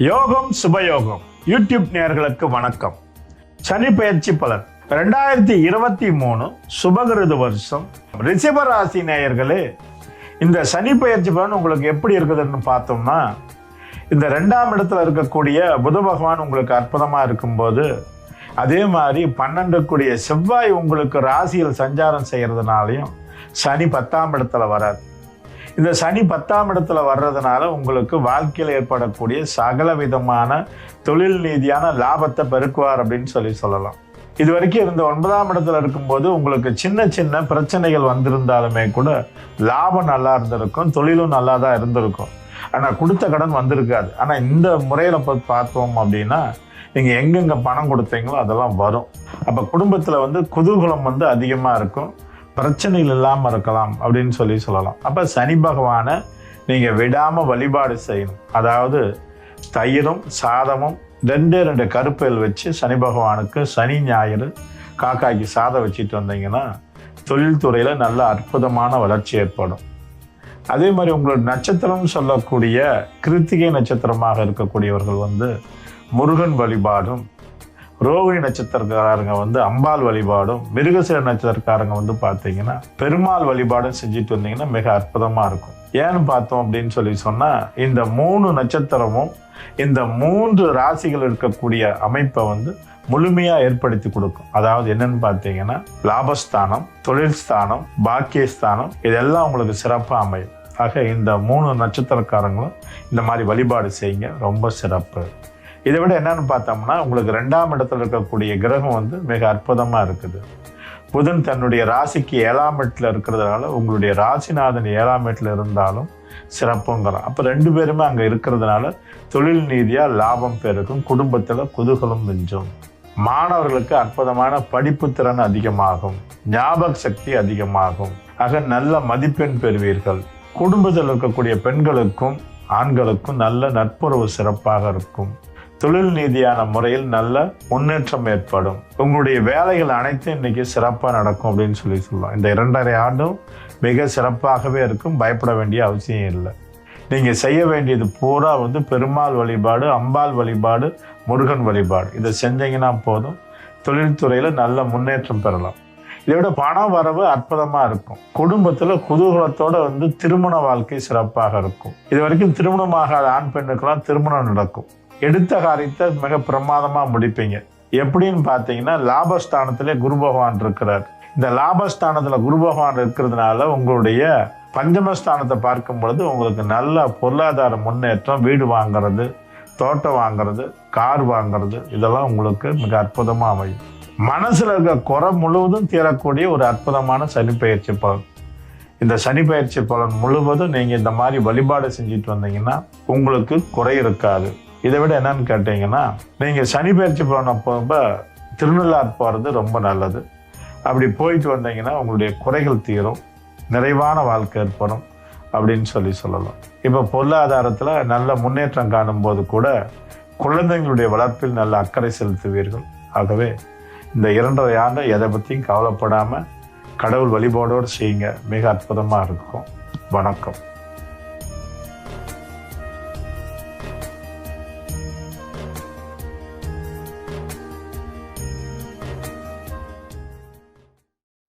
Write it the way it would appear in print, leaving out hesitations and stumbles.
யோகம் சுபயோகம் யூடியூப் நேயர்களுக்கு வணக்கம். சனி பயிற்சி பலன் 2023 சுபகிருது வருஷம் ரிஷப ராசி நேயர்களே, இந்த சனி பயிற்சி பலன் உங்களுக்கு எப்படி இருக்குதுன்னு பார்த்தோம்னா, இந்த 2ஆம் இடத்துல இருக்கக்கூடிய புத பகவான் உங்களுக்கு அற்புதமா இருக்கும்போது, அதே மாதிரி 12 கூடிய செவ்வாய் உங்களுக்கு ராசியில் சஞ்சாரம் செய்யறதுனாலையும் சனி 10ஆம் இடத்துல வராது. இந்த சனி 10ஆம் இடத்துல வர்றதுனால உங்களுக்கு வாழ்க்கையில் ஏற்படக்கூடிய சகல விதமான தொழில் ரீதியான லாபத்தை பெருக்குவார் அப்படின்னு சொல்லலாம். இது வரைக்கும் இருந்த 9ஆம் இடத்துல இருக்கும்போது உங்களுக்கு சின்ன சின்ன பிரச்சனைகள் வந்திருந்தாலுமே கூட லாபம் நல்லா இருந்திருக்கும், தொழிலும் நல்லா தான் இருந்திருக்கும். ஆனால் கொடுத்த கடன் வந்திருக்காது. ஆனால் இந்த முறையில் பார்த்தோம் அப்படின்னா, நீங்கள் எங்கெங்கே பணம் கொடுத்தீங்களோ அதெல்லாம் வரும். அப்போ குடும்பத்தில் குதூகலம் அதிகமாக இருக்கும், பிரச்சனைகள் இல்லாமல் இருக்கலாம் அப்படின்னு சொல்லலாம். அப்போ சனி பகவானை நீங்கள் விடாமல் வழிபாடு செய்யணும். அதாவது தயிரும் சாதமும் 2 கருப்பையில் வச்சு சனி பகவானுக்கு சனி ஞாயிறு காக்காய்க்கு சாதம் வச்சுட்டு வந்தீங்கன்னா தொழில்துறையில் நல்ல அற்புதமான வளர்ச்சி ஏற்படும். அதே மாதிரி உங்களோட நட்சத்திரம் சொல்லக்கூடிய கிருத்திகை நட்சத்திரமாக இருக்கக்கூடியவர்கள் முருகன் வழிபாடும், ரோகிணி நட்சத்திரக்காரங்க அம்பாள் வழிபாடும், மிருகசீர நட்சத்திரக்காரங்க பார்த்தீங்கன்னா பெருமாள் வழிபாடும் செஞ்சுட்டு வந்தீங்கன்னா மிக அற்புதமாக இருக்கும். ஏன்னு பார்த்தோம் அப்படின்னு சொன்னா, இந்த 3 நட்சத்திரமும் இந்த 3 ராசிகள் இருக்கக்கூடிய அமைப்பை முழுமையாக ஏற்படுத்தி கொடுக்கும். அதாவது என்னன்னு பார்த்தீங்கன்னா, லாபஸ்தானம், தொழில் ஸ்தானம், பாக்கியஸ்தானம் இதெல்லாம் உங்களுக்கு சிறப்பாக அமையும். ஆக இந்த 3 நட்சத்திரக்காரங்களும் இந்த மாதிரி வழிபாடு செய்யுங்க, ரொம்ப சிறப்பு. இதை விட என்னன்னு பார்த்தோம்னா, உங்களுக்கு 2ஆம் இடத்துல இருக்கக்கூடிய கிரகம் மிக அற்புதமாக இருக்குது. புதன் தன்னுடைய ராசிக்கு 7ஆம் இடத்துல இருக்கிறதுனால உங்களுடைய ராசிநாதன் 7ஆம் இடத்துல இருந்தாலும் சிறப்புங்கிறான். அப்போ 2 பேருமே அங்கே இருக்கிறதுனால தொழில் ரீதியாக லாபம் பெருக்கும், குடும்பத்தில் குதூகலம் மிஞ்சும். மாணவர்களுக்கு அற்புதமான படிப்பு திறன் அதிகமாகும், ஞாபக சக்தி அதிகமாகும். ஆக நல்ல மதிப்பெண் பெறுவீர்கள். குடும்பத்தில் இருக்கக்கூடிய பெண்களுக்கும் ஆண்களுக்கும் நல்ல நட்புறவு சிறப்பாக இருக்கும். தொழில் ரீதியான முறையில் நல்ல முன்னேற்றம் ஏற்படும். உங்களுடைய வேலைகள் அனைத்தும் இன்னைக்கு சிறப்பாக நடக்கும் அப்படின்னு சொல்லலாம். இந்த 2.5 ஆண்டும் மிக சிறப்பாகவே இருக்கும், பயப்பட வேண்டிய அவசியம் இல்லை. நீங்கள் செய்ய வேண்டியது பூரா பெருமாள் வழிபாடு, அம்பாள் வழிபாடு, முருகன் வழிபாடு இதை செஞ்சீங்கன்னா போதும். தொழில்துறையில் நல்ல முன்னேற்றம் பெறலாம். இதை விட பண வரவு அற்புதமாக இருக்கும். குடும்பத்தில் குதூகலத்தோட திருமண வாழ்க்கை சிறப்பாக இருக்கும். இது வரைக்கும் திருமணமாகாத ஆண் பெண்ணுக்கெல்லாம் திருமணம் நடக்கும். எடுத்த காரியத்தை மிக பிரமாதமாக முடிப்பீங்க. எப்படின்னு பார்த்தீங்கன்னா, லாபஸ்தானத்திலே குரு பகவான் இருக்கிறார். இந்த லாபஸ்தானத்தில் குரு பகவான் இருக்கிறதுனால உங்களுடைய பஞ்சமஸ்தானத்தை பார்க்கும் பொழுது உங்களுக்கு நல்ல பொருளாதார முன்னேற்றம், வீடு வாங்கிறது, தோட்டம் வாங்கிறது, கார் வாங்கிறது இதெல்லாம் உங்களுக்கு மிக அற்புதமாக அமையும். மனசில் இருக்க குறை முழுவதும் தீரக்கூடிய ஒரு அற்புதமான சனி பயிற்சி பலன். இந்த சனி பயிற்சி பலன் முழுவதும் நீங்கள் இந்த மாதிரி வழிபாடு செஞ்சுட்டு வந்தீங்கன்னா உங்களுக்கு குறை இருக்காது. இதை விட என்னன்னு கேட்டீங்கன்னா, நீங்கள் சனி பயிற்சி பலனை போகும்ப திருநள்ளாறு போகிறது ரொம்ப நல்லது. அப்படி போயிட்டு வந்தீங்கன்னா உங்களுடைய குறைகள் தீரும், நிறைவான வாழ்க்கை ஏற்படும் அப்படின்னு சொல்லலாம். இப்போ பொருளாதாரத்தில் நல்ல முன்னேற்றம் காணும் போது கூட குழந்தைங்களுடைய வளர்ப்பில் நல்ல அக்கறை செலுத்துவீர்கள். ஆகவே இந்த 2.5 ஆண்டு எதை பற்றியும் கவலைப்படாமல் கடவுள் வழிபாடோடு செய்யுங்க, மிக அற்புதமாக இருக்கும். வணக்கம்.